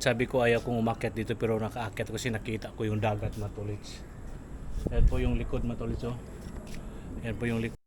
Matulits, sabi ko ayaw kong umakyat dito pero nakaakyat kasi nakita ko yung dagat, Matulits. Yan po yung likod, Matulits, oh. Yan po yung likod.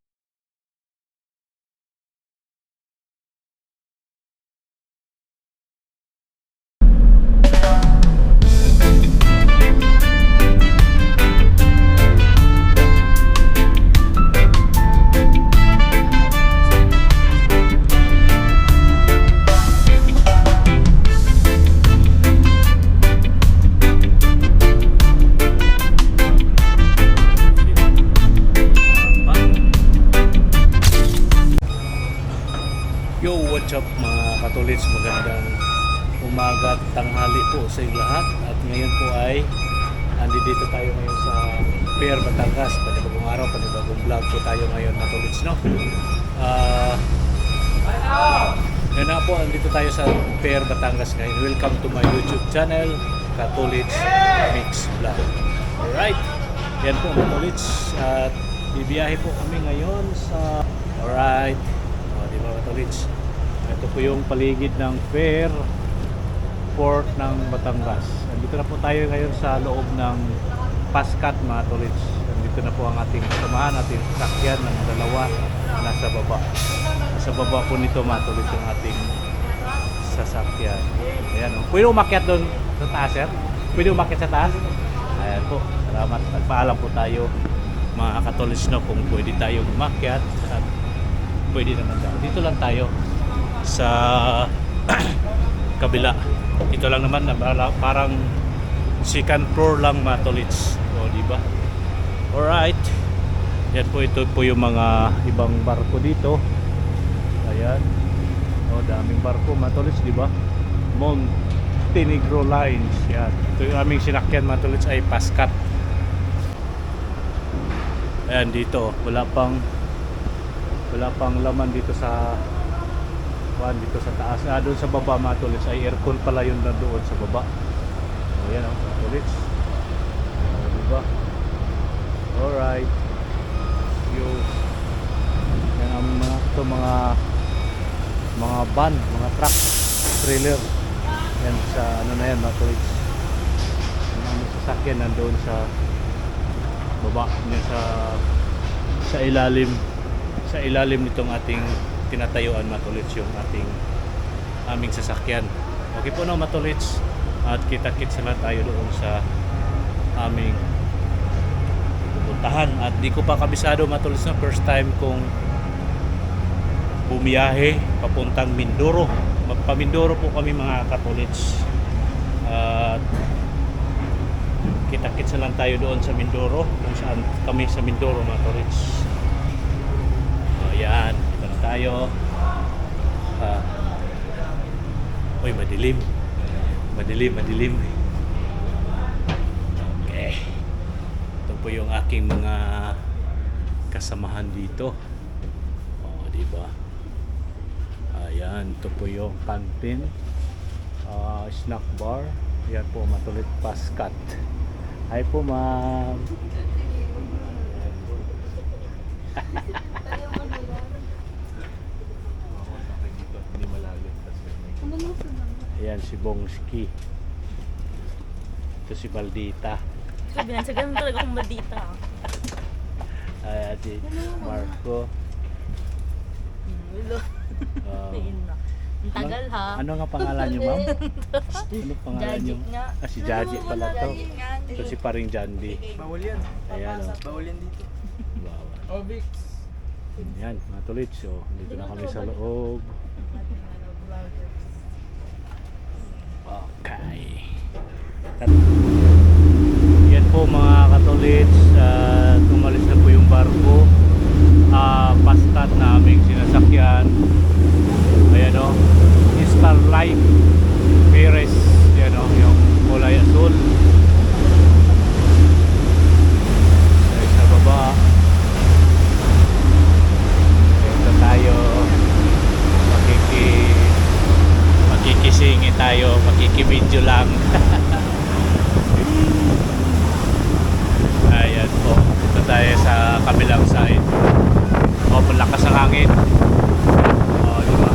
Yo, what's up mga Katolits? Magandang umaga at tanghali po sa inyong lahat. At ngayon po ay andito tayo ngayon sa Pier Batangas. Panibagong araw, panibagong vlog po tayo ngayon, Katolits, no? Yan na po, andito tayo sa Pier Batangas ngayon. Welcome to my YouTube channel, Katolits Mix Vlog. Alright, yan po Katolits. At bibiyahe po kami ngayon sa... Alright, diba Katolits? Ito po yung paligid ng Pier Port ng Batangas. Andito na po tayo ngayon sa loob ng Pascat, mga Katolits. Andito na po ang ating kasamahan, ating sasakyan ng dalawa nasa baba. Nasa baba po nito, mga Katolits, yung ating sasakyan. Ayan, oh. Pwede umakyat doon sa taas, sir? Pwede umakyat sa taas? Ayan po, salamat. Nagpaalam po tayo, mga Katolits, no, kung pwede tayo umakyat at pwede naman daw. Dito lang tayo sa kabila. Ito lang naman, parang second floor lang, mga Tolits. O, diba? Alright. Yan po, ito po yung mga ibang barko dito. Ayan. O, daming barko, mga Tolits, diba? Montenegro Lines. Yan. Ito yung aming sinakyan, mga Tolits, ay Pascat. Ayan, dito. Wala pang laman dito sa dito sa taas. Doon sa baba, mga Tolits, ay aircon pala yun na doon sa baba. Ayan, mga Tolits. Diba? Alright. Yan ang mga van, mga truck, trailer. Yan sa ano na yan, mga Tolits. Ang sasakyan nandoon sa baba niya sa ilalim nitong ating tinatayuan, Matulits, yung aming sasakyan. Okay po, no, Matulits, at kita-kits na tayo doon sa aming pupuntahan. At di ko pa kabisado, Matulits, na first time kong bumiyahe papuntang Mindoro. Magpa-Mindoro po kami, mga Katolits. At kita-kits na lang tayo doon sa Mindoro, kung saan kami sa Mindoro, Matulits. Ayan, ito na tayo. Uy, madilim. Okay. Ito po yung aking mga kasamahan dito. Oh, diba? Ayan, ito po yung canteen, snack bar. Ayan po, Matulit Pascat. Hi po, ma'am. Ayan si Bongski. Ito si Baldita. Binansagan talaga akong Baldita. Ayan si Marco. Hello. Ang tagal, ha? Ano nga pangalan niyo, ma'am? Ano pangalan niyo? Si Jaji pala to. Ito si Paring Jandy. Bawal yan. Ayan, oh. Bawal yan dito. Bawal. Obix. Ayan, mga Tolits. So, dito na kami sa loob. Okay. Yan po, mga Katolits. Tumalis na po yung barko. Pascat na aming sinasakyan. Ayan, o. Starlight Perez. Yan, o. Yung kulay asul. Ayan, sa baba. Ito tayo. Makikisingi tayo. Makikibidyo lang. Ayan po. Ito tayo sa kabilang side. O, malakas ang hangin. O, diba?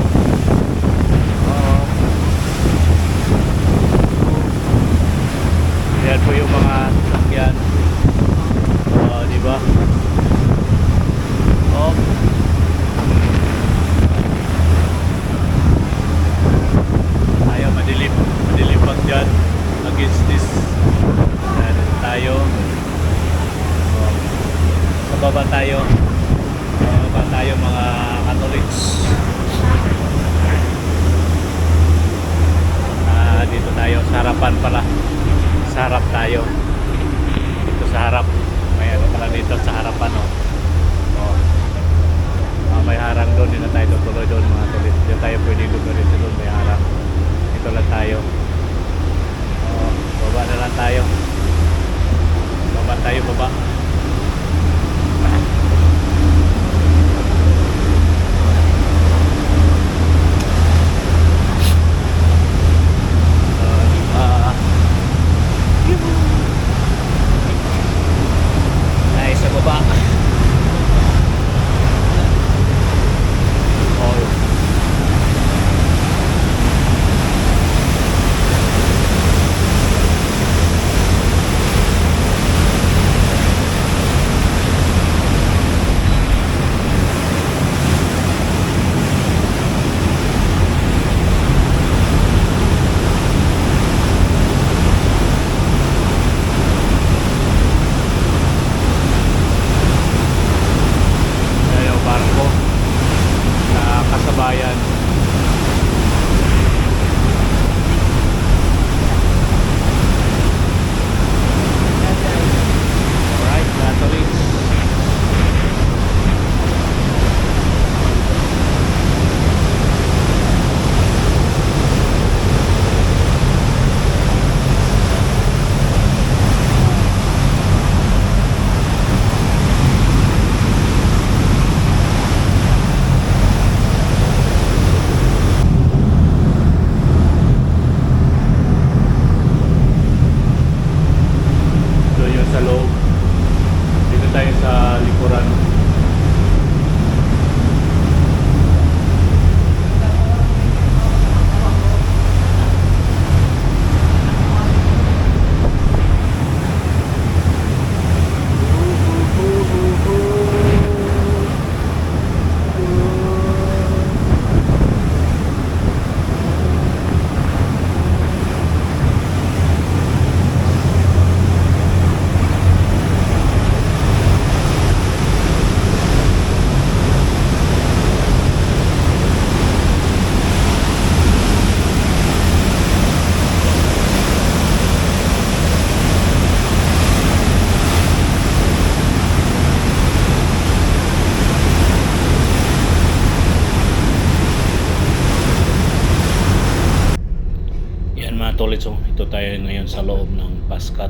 Tolits, ito tayo ngayon sa loob ng Pascat.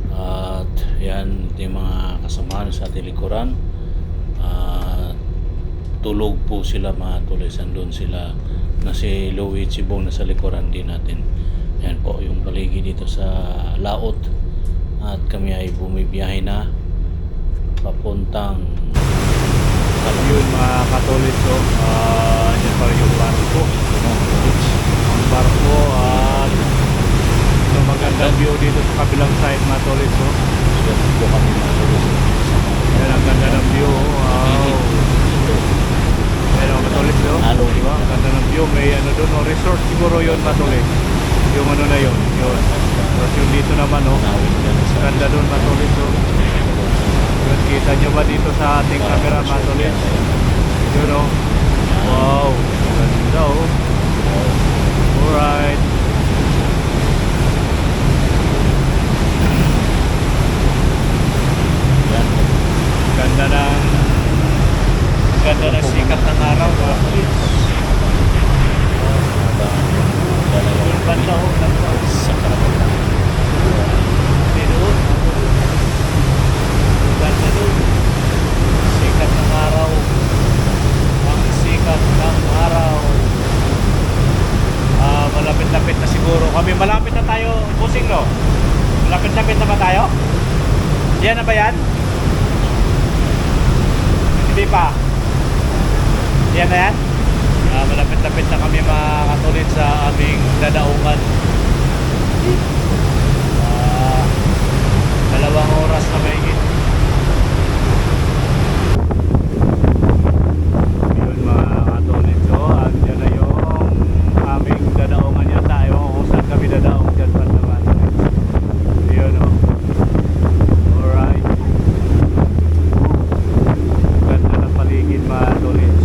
At yan, ito yung mga kasamahan sa ating likuran. Tulog po sila mga Tolits. Andun sila na si Louie Chibong na sa likuran din natin. Yan po yung paligid dito sa laot. At kami ay bumibiyahe na papuntang yun mga Katolits. Yan pa rin yung barko. Ang barko at magandang view dito sa kabilang side mga Tolits. Yan ang ganda ng view. Wow. Yan ang mga Tolits. Diba? Ang ganda ng view. May ano doon, resort siguro yun mga Tolits. Yung ano na yun. Tapos yung dito naman, ganda doon mga Tolits. Yun, kita nyo ba dito sa ating camera mga Tolits? Yun o. Wow. Ganda o. Alright. Ganda ng sikat ng araw mga Tolits. Yung banda o. Ganda doon. Sikat ng araw. Ang sikat ng araw. Malapit-lapit na siguro kami. Malapit na tayo, Pusing, no? Malapit-lapit na ba tayo? Yan na ba yan? Hindi pa. Yan na yan? Malapit-lapit na kami mga Katolits sa aming dadaungan. 2 oras na mahigit. Yun mga Katolits. Andyan na yung aming dadaungan yata. Ewan ko kung saan kami dadaong dyan pa na mga Katolits. Yun o. Alright. Ganda ng paligid mga Katolits.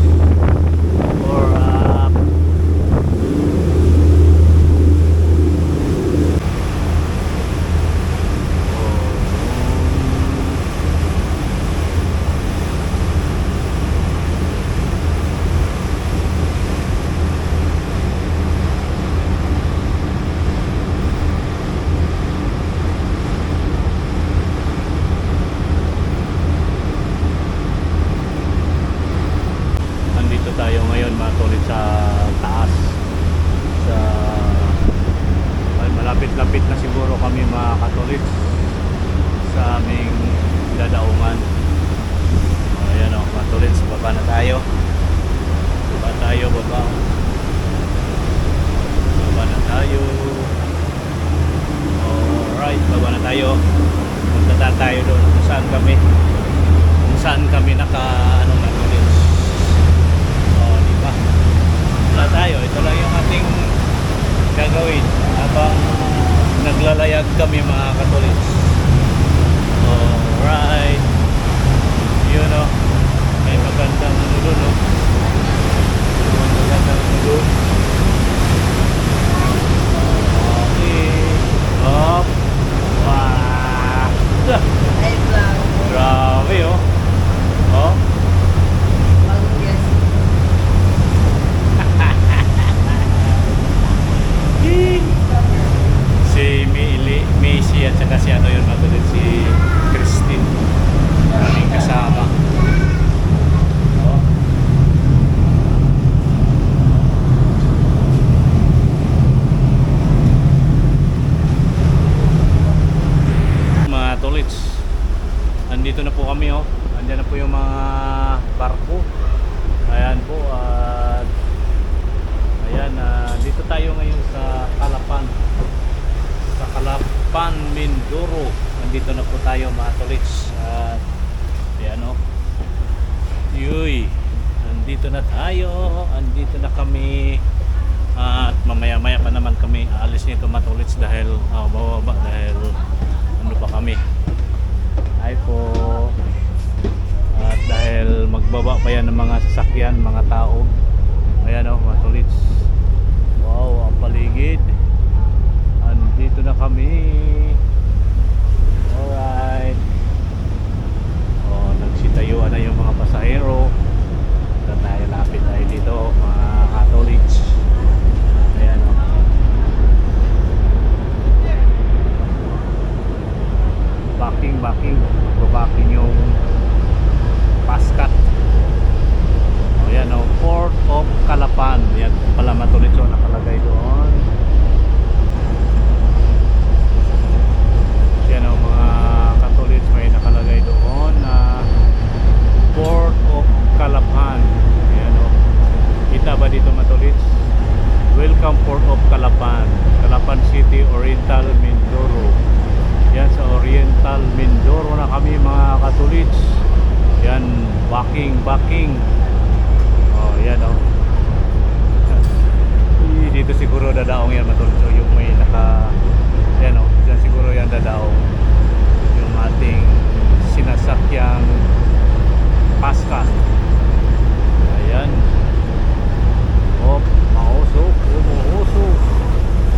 Tayo ngayon mga Tolits sa taas sa malapit-lapit na siguro kami mga Katolits sa aming dadaungan. Ayan o mga Tolits, baba na tayo, baba na tayo. Alright, baba na tayo. Punta tayo doon kung saan kami naka mga Tolits. Wala tayo, ito lang yung ating gagawin habang naglalayag kami mga Katolits. Alright. Yun o, may magandang ano doon o. Okay. Up. Wow. Grabe o. Oh. Si Macy at saka si ano yun matulad si Christine aming kasama. Mga Tolits, andito na po kami andyan na po yung mga barko. Ayan po at ayan, dito tayo ngayon sa Calapan, Mindoro. Nandito na po tayo mga Tolits. At ayan o. Yuy, nandito na tayo. Andito na kami. At mamaya-maya pa naman kami aalis nito mga Tolits dahil bababa dahil ano pa kami. Ay po. At dahil magbaba pa yan ng mga sasakyan, mga tao. Ayan o mga Tolits. Wow, ang paligid. Andito na kami. Alright. Nagsitayuan na yung mga pasahero. Tayo lapit tayo dito mga Katolits. Ayan o. iba dito mga tolits. Welcome Port of Calapan, Calapan City, Oriental Mindoro. Yan sa Oriental Mindoro na kami mga katolits. Yan, backing. Oh, yan oh. Dito siguro dadaong yan mga tolits. So, yung may yan oh, dyan siguro yan dadaong yung ating sinasakyang Pasca. Ayan. Oh, mausok.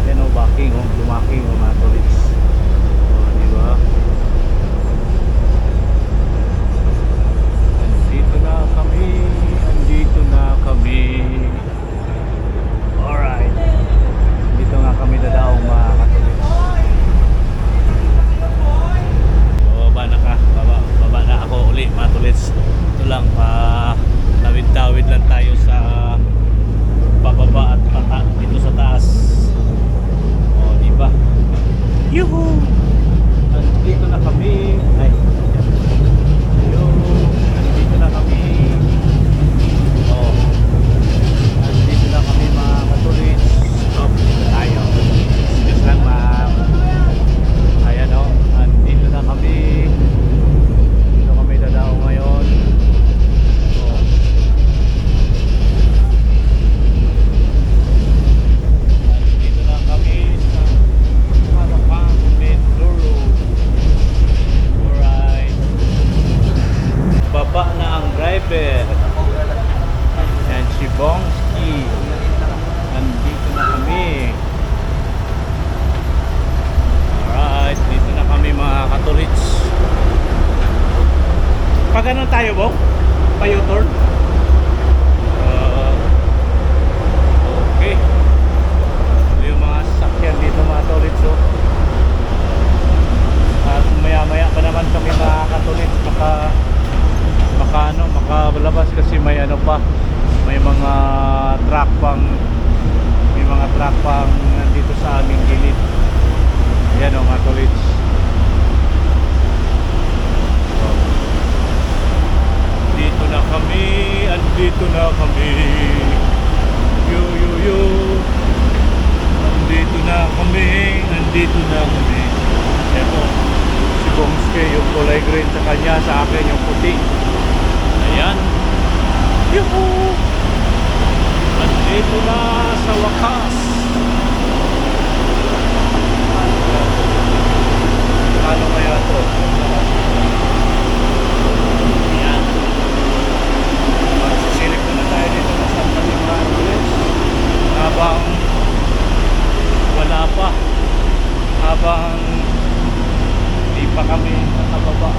Yan o, backing o, dumaking o mga tolits. O, diba? Andito na kami. Alright. Dito nga kami dadaong mga katolits. Baba na ako uli mga tolits. Ito lang, tawid-tawid lang tayo sa pababa at dito sa taas. O, diba? Yuhu! Andito na kami. Ay, andito na kami. O, andito na kami mga katolits. Stop, dito tayo. Just lang ma'am. Ayan o, andito na kami. Dito kami dadao ngayon. Baba na ang driver. And si Bongski. Nandito na kami. Alright, dito na kami mga katolits. Pag ganun tayo, Bong? Pa-U-turn? Okay. Yung mga sasakyan dito mga katolits, oh. At maya-maya pa naman kami mga katolits makalabas kasi may mga truck pang nandito sa aming gilid. Ayan o mga tolits. Andito na kami. Yo. Andito na kami. Eto, si Bongske yung kulay green sa kanya, sa akin yung puti. Ayan. Yuhu! Andito na sa wakas. Ano kaya ito? Ayan. Magsisilip na tayo dito sa Santa Limanuel. Habang di pa kami nakababa.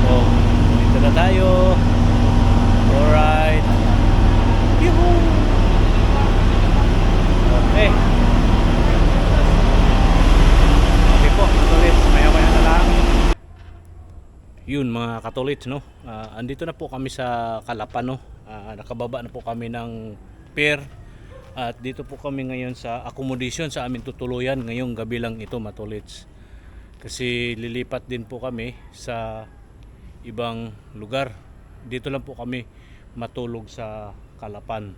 Oh, dito na tayo. Alright. Yuhu! Okay. Okay po, katolits. Maya-maya na lang. Yun mga katolits, no? Andito na po kami sa Calapan, no? Nakababa na po kami ng pier. At dito po kami ngayon sa accommodation sa aming tutuluyan ngayong gabi lang ito mga tolits. Kasi lilipat din po kami sa ibang lugar. Dito lang po kami matulog sa Calapan.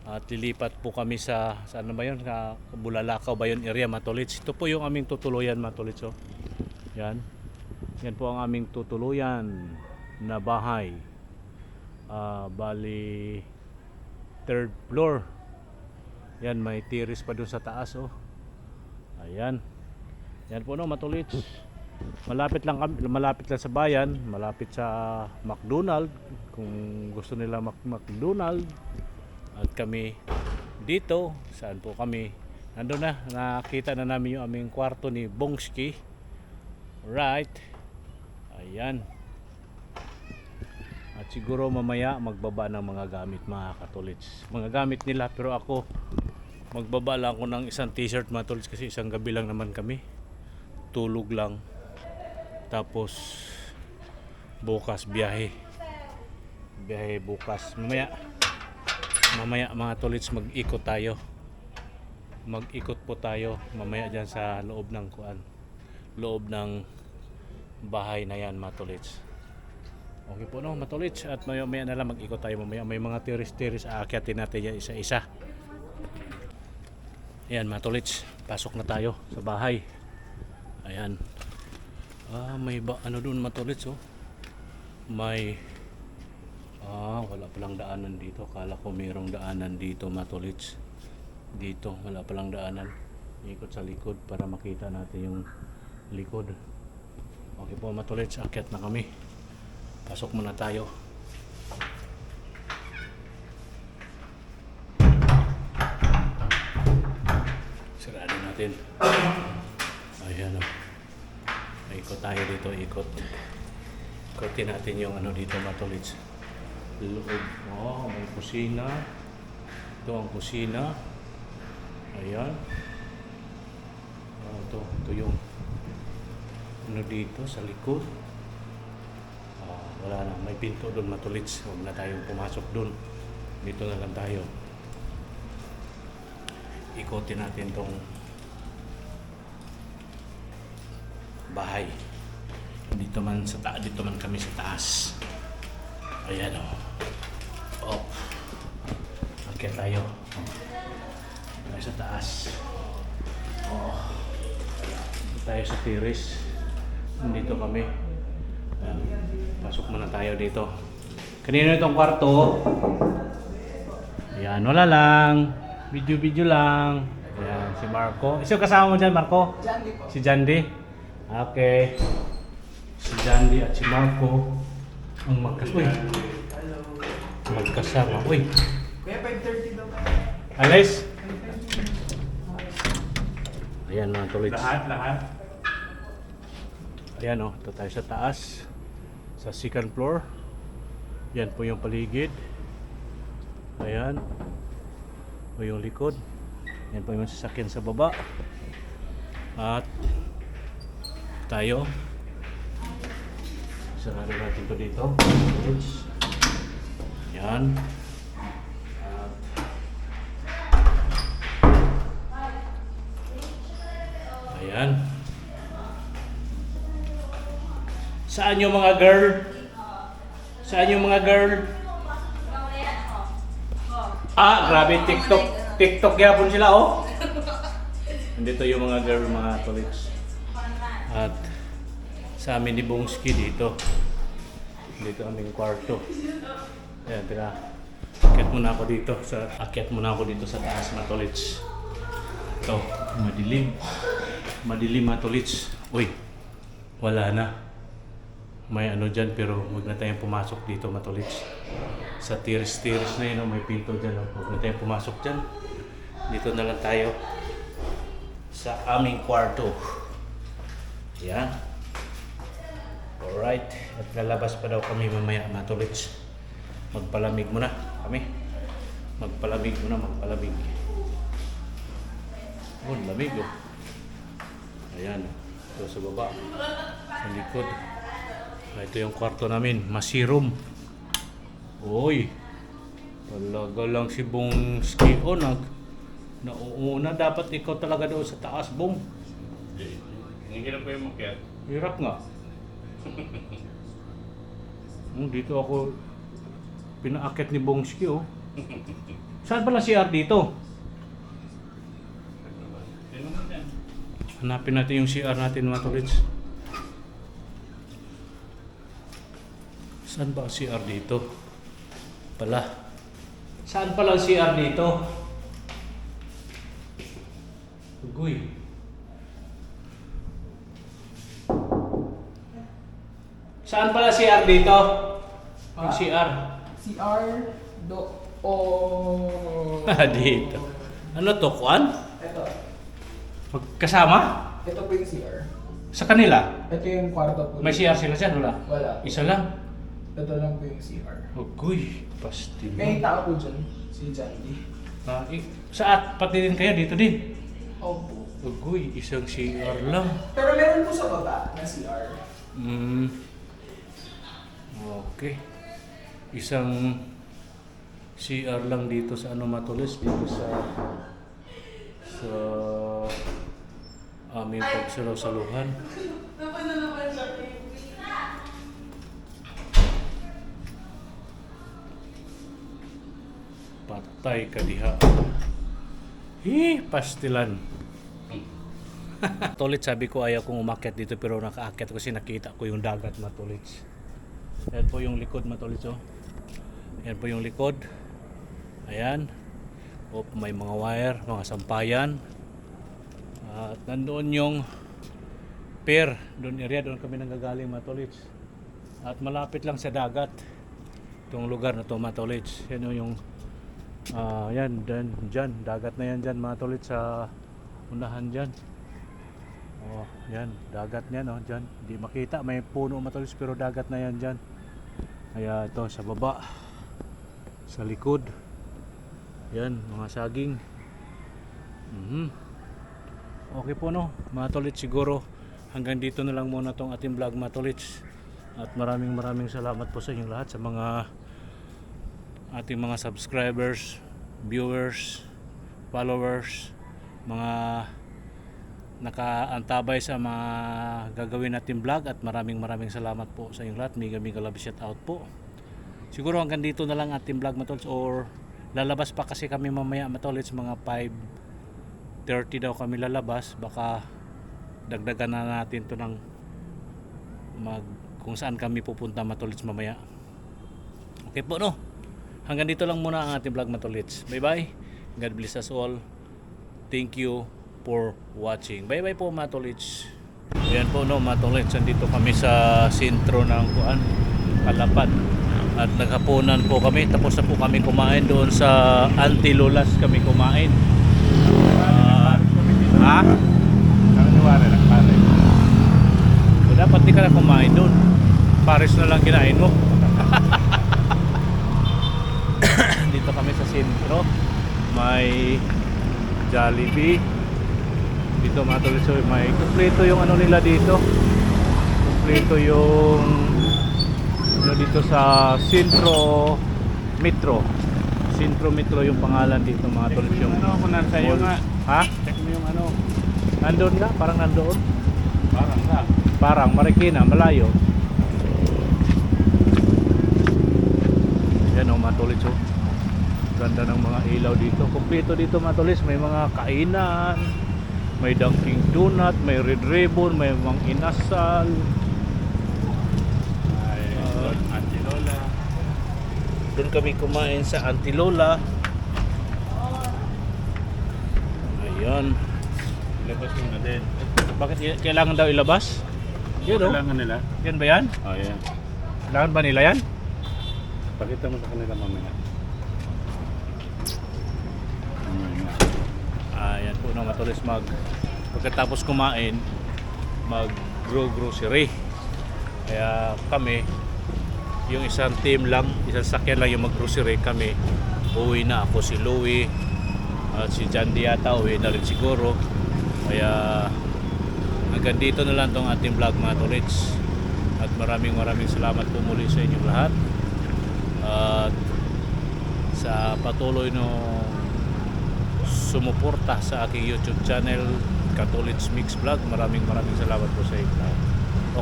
At lilipat po kami sa saan ba yun? Sa Bulalakaw ba yun area mga tolits. Ito po yung aming tutuluyan mga tolits. Oh. Yan. Yan po ang aming tutuluyan na bahay. Bali third floor. Yan, may tiris pa dun sa taas oh. Ayan. Yan po no, matulits. Malapit lang sa bayan, malapit sa McDonald kung gusto nila McDonald. At kami dito, saan po kami? Nandun na, nakita na namin yung aming kwarto ni Bongski. Right. Ayan. At siguro mamaya magbaba ng mga gamit mga katolits. Mga gamit nila pero ako magbaba lang ako ng isang t-shirt mga tolits kasi isang gabi lang naman kami. Tulog lang. Tapos bukas biyahe bukas. Mamaya mga tolits mag-ikot po tayo mamaya dyan sa loob ng bahay na yan mga tolits. Okay po no, matulits. At maya na lang mag-ikot tayo mamaya. May mga tiris-tiris, aakyatin natin yan isa-isa. Ayan matulits, pasok na tayo sa bahay. Ayan. May ano doon matulits oh. May wala palang daanan dito. Kala ko mayroong daanan dito matulits. Dito wala palang daanan. Ikot sa likod para makita natin yung likod. Okay po matulits, akyat na kami. Pasok muna tayo. Sarado natin. Ayan o. Ikot tayo dito, ikot. Ikotin natin yung ano dito matulits. Loob. May kusina. Ito ang kusina. Ayan. Ito yung ano dito sa likod. Wala na, may pinto doon matulits. Huwag na tayong pumasok doon. Dito na lang tayo. Ikotin natin tong bahay. Dito man kami sa taas. Ayan o. Okay tayo. Tayo sa taas. Dito tayo sa terrace. Dito kami. Ayan. Pasok muna tayo dito. Kanino itong kwarto? Ayan, wala lang. Video lang. Ayan, si Marco. Isa kasama mo dyan, Marco? Jandy po. Si Jandy? Okay. Si Jandy at si Marco ang magkasama. Uy. Kuya, 5:30 daw ka. Alis? Ayan mga tulits. Lahat. Ayan o, ito tayo sa taas. Sa second floor. Yan po yung paligid. Ayan. O yung likod. Yan po yung sasakyan sa baba. At tayo. Sarado natin ito dito. Yan. At ayan. Saan yung mga girl? Saan yung mga girl? Grabe, TikTok yapon sila, oh. Nandito yung mga girl, mga colleagues. At sa amin ni Bongski dito. Dito aming kwarto. Ayan, tira. Akyat muna ako dito sa taas, mga colleagues. Ito, madilim. Madilim, mga colleagues. Uy, wala na. May ano dyan pero huwag na tayong pumasok dito matulits. Sa tiris na yun, may pinto dyan. Huwag na tayong pumasok dyan. Dito na lang tayo sa aming kwarto. Yan. Alright. At lalabas pa daw kami mamaya matulits. Magpalamig muna kami. Magpalamig. Oh, lamig oh. Ayan. Ito sa baba. Sa likod. Ito yung kwarto namin, masirom. Uy, talaga lang si Bongski o nauuna. Dapat ikaw talaga doon sa taas, Bong. Hirap ko yung makyat. Hirap nga. Dito ako pinaakyat ni Bongski oh. Saan pala CR dito? Hanapin natin yung CR natin mga tulits. Saan ba ang CR dito? Saan pala ang CR dito? Ugoy. Saan pala CR dito? Yung CR. CR Dito. Ano to, Kwan? Ito. Magkasama? Ito po yung CR. Sa kanila? Ito yung kwarto po. May CR sila dyan, wala? Wala. Isa lang? Ito lang po yung CR. Ugoy, pasti May mo. tao po dyan. Si Jandy. Saan? Pati din kayo dito din? Opo. Ugoy, isang CR lang. Pero meron po sa baba na CR. Okay. Isang CR lang dito sa Matulis, dito sa aming pagsalaw-saluhan. Patay ka diha. Pastilan. Tulit, sabi ko ayaw kong umakyat dito pero nakaakyat kasi nakita ko yung dagat, matulit. Yan po yung likod, matulit. Oh. Yan po yung likod. Ayan. May mga wire, mga sampayan. At nandoon yung pier. Doon area, doon kami nanggagaling, matulit. At malapit lang sa dagat. Itong lugar na to, matulit. Yan yung yan, dyan. Dagat na yan dyan, matulit, sa unahan dyan. Oh, yan, dagat niyan, oh, diyan. Hindi makita, may puno matulis pero dagat na yan diyan. Kaya ito sa baba, sa likod. Yan, mga saging. Okay po, no, matulit, siguro hanggang dito na lang muna tong ating vlog, matulit. At maraming salamat po sa inyong lahat, sa mga ating mga subscribers, viewers, followers, mga nakaantabay sa mga gagawin natin vlog, at maraming salamat po sa inyong lahat. Mega love shout out po. Siguro hanggang dito na lang ating vlog, matolits, or lalabas pa kasi kami mamaya, matolits, mga 5:30 daw kami lalabas. Baka dagdagan na natin to ng kung saan kami pupunta, matolits, mamaya. Okay po, no, hanggang dito lang muna ang ating vlog, matolits. Bye bye, God bless us all. Thank you for watching. Bye bye po, matolits. Ayan po, no, matolits, andito kami sa sentro ng Calapad at naghapunan po kami, tapos na po kami kumain doon sa Auntie Lola's kami kumain. Dapat di ka na kumain doon, Paris na lang kinain mo. Dito kami sa sentro, may Jollibee dito, matuloy. So may kumpleto yung ano nila dito, kumpleto yung ano dito sa Centro Metro yung pangalan dito, mga tuloy. Yung ano, kung nasa iyo nga. Ha? Check mo yung ano. Nandoon nga, parang nandoon. Parang nga. Parang Marikina, malayo. Yan o, matulis o. Ganda ng mga ilaw dito. Kumpleto dito, matulis. May mga kainan, may Dunkin Donut, may Red Ribbon, may mga inasal. Ay, Auntie Lola. Doon kami kumain sa Auntie Lola. Ayan. Labas mo na din. Bakit kailangan daw ilabas? Yan o. Kailangan nila. Yan ba yan? Oh, yan. Kailangan ba nila yan? Pakita mo sa kanila mamaya. Ayan po na, matulis, pagkatapos kumain, grocery. Kaya kami, yung isang team lang, isang sakyan lang yung grocery. Kami uwi na, ako, si Louie at si Jandy yata uwi na rin siguro. Kaya hanggang dito na lang tong ating vlog, mga tolits. At maraming salamat po muli sa inyong lahat. At sa patuloy no sumuporta sa aking YouTube channel, Katolits Mix Vlog. Maraming salamat po sa inyo lahat.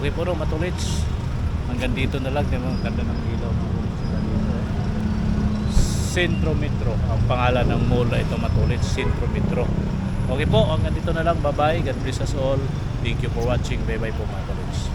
Okay po, no, matolits. Hanggang dito na lang. Ang ganda ng ilaw. Centro Metro ang pangalan ng mall na ito, matolits. Centro Metro. Okay po, hanggang dito na lang. Bye bye. God bless us all. Thank you for watching. Bye bye po, matolits.